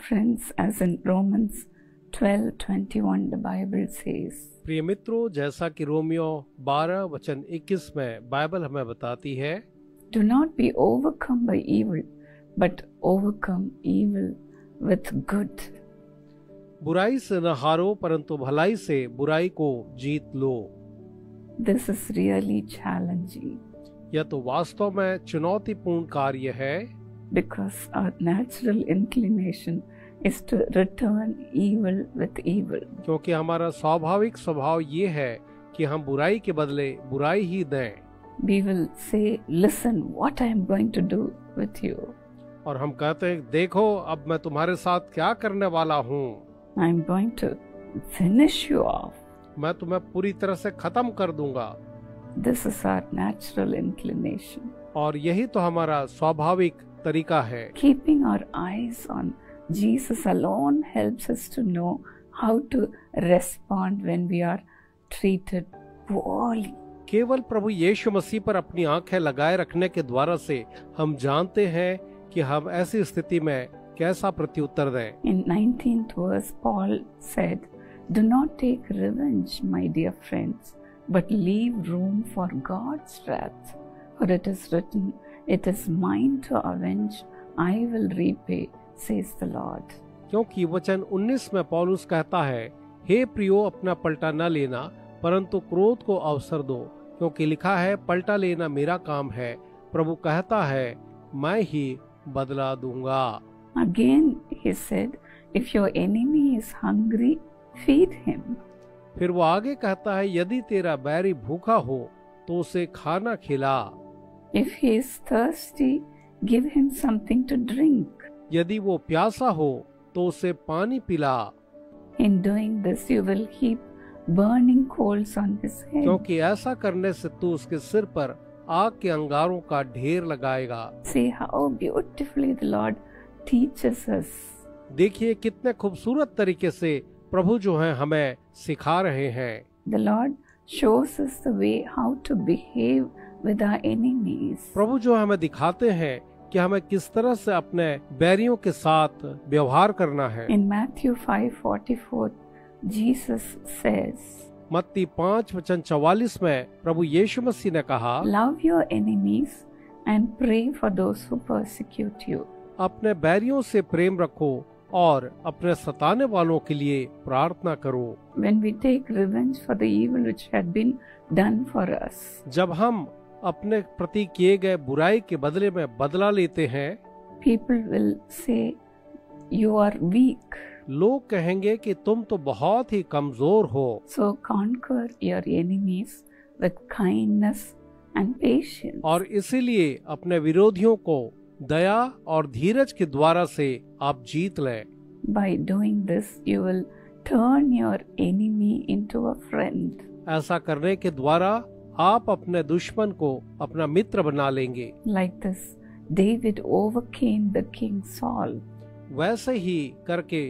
friends, as in Romans 12:21 the Bible says, प्रिय मित्रों, जैसा कि रोमियो 12:21 में बाइबल हमें बताती है, do not be overcome by evil, but overcome evil with good. बुराई से न हारो परंतु भलाई से बुराई को जीत लो। This is really challenging यह तो वास्तव में चुनौतीपूर्ण कार्य है, because our natural inclination is to return evil with evil. क्योंकि हमारा स्वाभाविक स्वभाव ये है कि हम बुराई के बदले बुराई ही दें। We will say, listen, what I am going to do with you. और हम कहते हैं, देखो अब मैं तुम्हारे साथ क्या करने वाला हूँ। I am going to finish you off. मैं तुम्हें पूरी तरह से खत्म कर दूंगा। This is our natural inclination. और यही तो हमारा स्वाभाविक तरीका है। Keeping our eyes on Jesus alone helps us to know how to respond when we are treated poorly. केवल प्रभु यीशु मसीह पर अपनी आंखें लगाए रखने के द्वारा से हम जानते हैं कि हम ऐसी स्थिति में कैसा प्रत्युत्तर दें। In 19th verse, Paul said, "Do not take revenge, my dear friends, but leave room for God's wrath. For it is written, it is mine to avenge, I will repay, says the Lord." क्योंकि वचन 19 में पौलुस कहता है, हे प्रियो, अपना पलटा न लेना परंतु क्रोध को अवसर दो, क्योंकि लिखा है, पलटा लेना मेरा काम है, प्रभु कहता है, मैं ही बदला दूंगा। Again he said, if your enemy is hungry, feed him. फिर वो आगे कहता है, यदि तेरा बैरी भूखा हो तो उसे खाना खिला। If he is thirsty, give him something to drink. यदि वो प्यासा हो तो उसे पानी पिला। In doing this, you will heap burning coals on his head. क्योंकि ऐसा करने से तू उसके सिर पर आग के अंगारों का ढेर लगाएगा। See how beautifully the Lord teaches us. देखिए कितने खूबसूरत तरीके से प्रभु जो है हमें सिखा रहे हैं। The Lord shows us the way how to behave with our enemies. प्रभु जो हमें दिखाते हैं कि हमें किस तरह से अपने बैरियों के साथ व्यवहार करना है। In Matthew 5:44, Jesus says, मत्ती 5:44 में प्रभु यीशु मसीह ने कहा, love your enemies and pray for those who persecute you. अपने बैरियों से प्रेम रखो और अपने सताने वालों के लिए प्रार्थना करो। When we take revenge for the evil which had been done for us, जब हम अपने प्रति किए गए बुराई के बदले में बदला लेते हैं, people will say, you are weak. लोग कहेंगे कि तुम तो बहुत ही कमजोर हो। So conquer your enemies with kindness and patience. और इसीलिए अपने विरोधियों को दया और धीरज के द्वारा से आप जीत लें। By doing this, you will turn your enemy into a friend. ऐसा करने के द्वारा आप अपने दुश्मन को अपना मित्र बना लेंगे। Like this, David overcame the king Saul. वैसे ही करके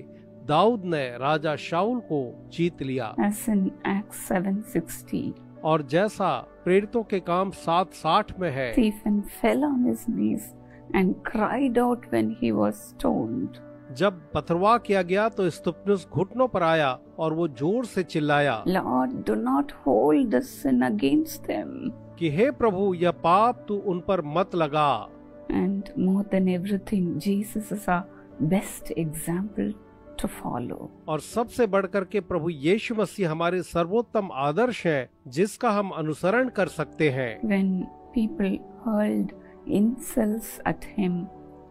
दाऊद ने राजा शाऊल को जीत लिया। As in Acts 7:60, और जैसा प्रेरितों के काम 7:60 में है, Stephen fell on his knees and cried out when he was stoned. जब पथरवाह किया गया तो स्तुपनुस घुटनों पर आया और वो जोर से चिल्लाया, Lord, do not hold the sin against them. कि हे प्रभु, यह पाप तू उन पर मत लगा। And more than everything, Jesus is our best example to follow. और सबसे बढ़कर के प्रभु यीशु मसीह हमारे सर्वोत्तम आदर्श हैं, जिसका हम अनुसरण कर सकते हैं। When people hurled insults at him,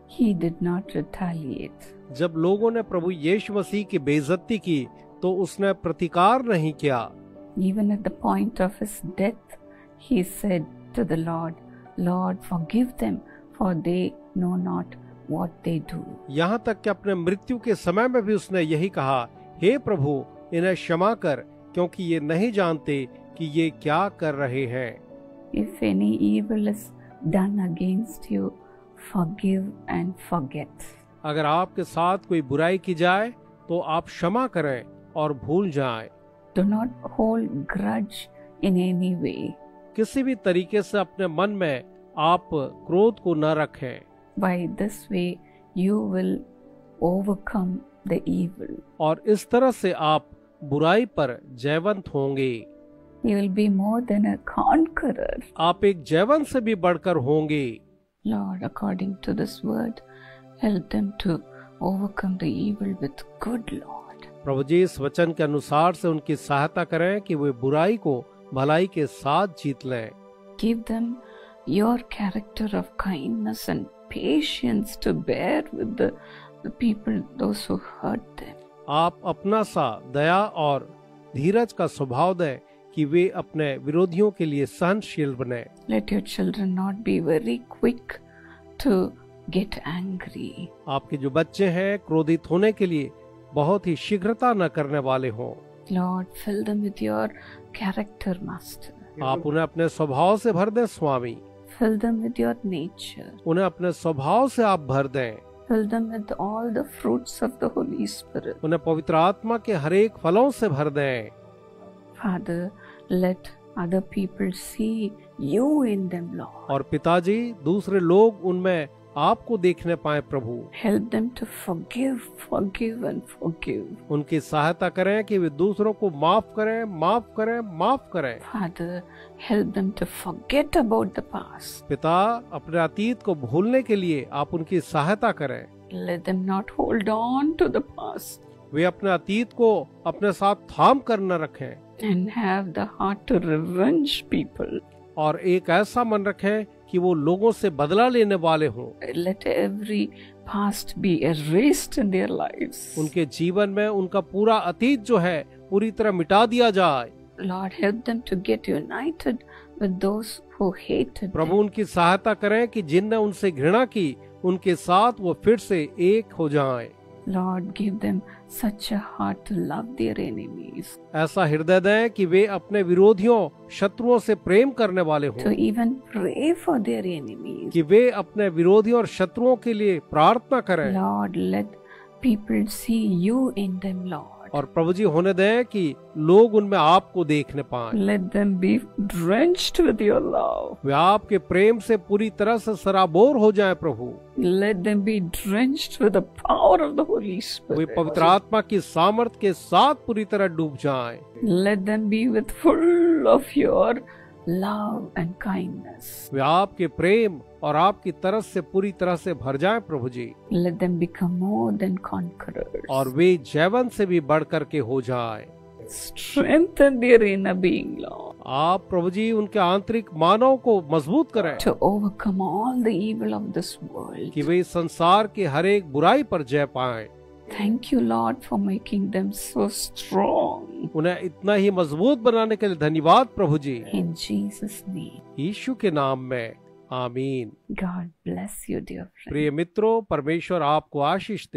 he did not retaliate. जब लोगों ने प्रभु यीशु मसीह की बेइज्जती की तो उसने प्रतिकार नहीं किया। Even at the point of his death, he said to the Lord, Lord, forgive them, for they know not what they do. यहाँ तक कि अपने मृत्यु के समय में भी उसने यही कहा, हे प्रभु, इन्हें क्षमा कर, क्योंकि ये नहीं जानते कि ये क्या कर रहे हैं। If any evil is done against you, forgive and forget. अगर आपके साथ कोई बुराई की जाए तो आप क्षमा करें और भूल जाएं। Do not hold grudge in any way. किसी भी तरीके से अपने मन में आप क्रोध को न रखें। By this way you will overcome the evil. और इस तरह से आप बुराई पर जयवंत होंगे। You will be more than a conqueror. आप एक जयवंत से भी बढ़कर होंगे। Lord, according to this word, help them to overcome the evil with good, Lord. प्रभु जी इस वचन के अनुसार से उनकी सहायता करें कि वे बुराई को भलाई के साथ जीत लें। Give them your character of kindness and patience to bear with the people, those who hurt them. आप अपना सा दया और धीरज का स्वभाव दें कि वे अपने विरोधियों के लिए सहनशील बने। Let your children not be very quick to get angry. आपके जो बच्चे हैं क्रोधित होने के लिए बहुत ही शीघ्रता न करने वाले हों। Lord, fill them with your character, Master. आप उन्हें अपने स्वभाव से भर दें स्वामी। Fill them with your nature. उन्हें अपने स्वभाव से आप भर दें। Fill them with all the fruits of the Holy Spirit. उन्हें पवित्र आत्मा के हर एक फलों से भर दें। Father, let other people see you in them, Lord. और पिताजी दूसरे लोग उनमें आपको देखने पाए प्रभु। Help them to forgive, forgive and forgive. उनकी सहायता करें कि वे दूसरों को माफ करें, माफ करें, माफ करें। Father, help them to forget about the past. पिता अपने अतीत को भूलने के लिए आप उनकी सहायता करें। Let them not hold on to the past. वे अपने अतीत को अपने साथ थाम कर न रखें। And have the heart to revenge people. और एक ऐसा मन रखें कि वो लोगों से बदला लेने वाले हों। Let every past be erased in their lives. उनके जीवन में उनका पूरा अतीत जो है पूरी तरह मिटा दिया जाए। Lord, help them to get united with those who hated Prabhu them. उनकी सहायता करें कि जिनने उनसे घृणा की उनके साथ वो फिर से एक हो जाएं। Lord, give them such a heart to love their enemies. ऐसा हृदय दें कि वे अपने विरोधियों शत्रुओं से प्रेम करने वाले To हों। even pray for their enemies. कि वे अपने विरोधियों और शत्रुओं के लिए प्रार्थना करें। Lord, let people see you in them, Lord. और प्रभु जी होने दें कि लोग उनमें आपको देखने पाएं। Let them be drenched with your love. वे आपके प्रेम से पूरी तरह से सराबोर हो जाएं प्रभु। Let them be drenched with the power of the Holy way Spirit. पवित्र आत्मा की सामर्थ के साथ पूरी तरह डूब जाएं। Let them be with full of your love and kindness. वे आपके प्रेम और आपकी तरफ से पूरी तरह से भर जाएं प्रभु जी। Let them become more than conquerors. और वे जयवंत से भी बढ़ करके हो जाएं। Strengthen their inner being, Lord, आप प्रभु जी उनके आंतरिक मानव को मजबूत करें to overcome all the evil of this world. कि वे संसार के हर एक बुराई पर जय पाएं। Thank you, Lord, for making them so strong. उन्हें इतना ही मजबूत बनाने के लिए धन्यवाद प्रभु जी। In Jesus' name. यीशु के नाम में आमीन। God bless you, dear friend. प्रिय मित्रों, परमेश्वर आपको आशीष दे।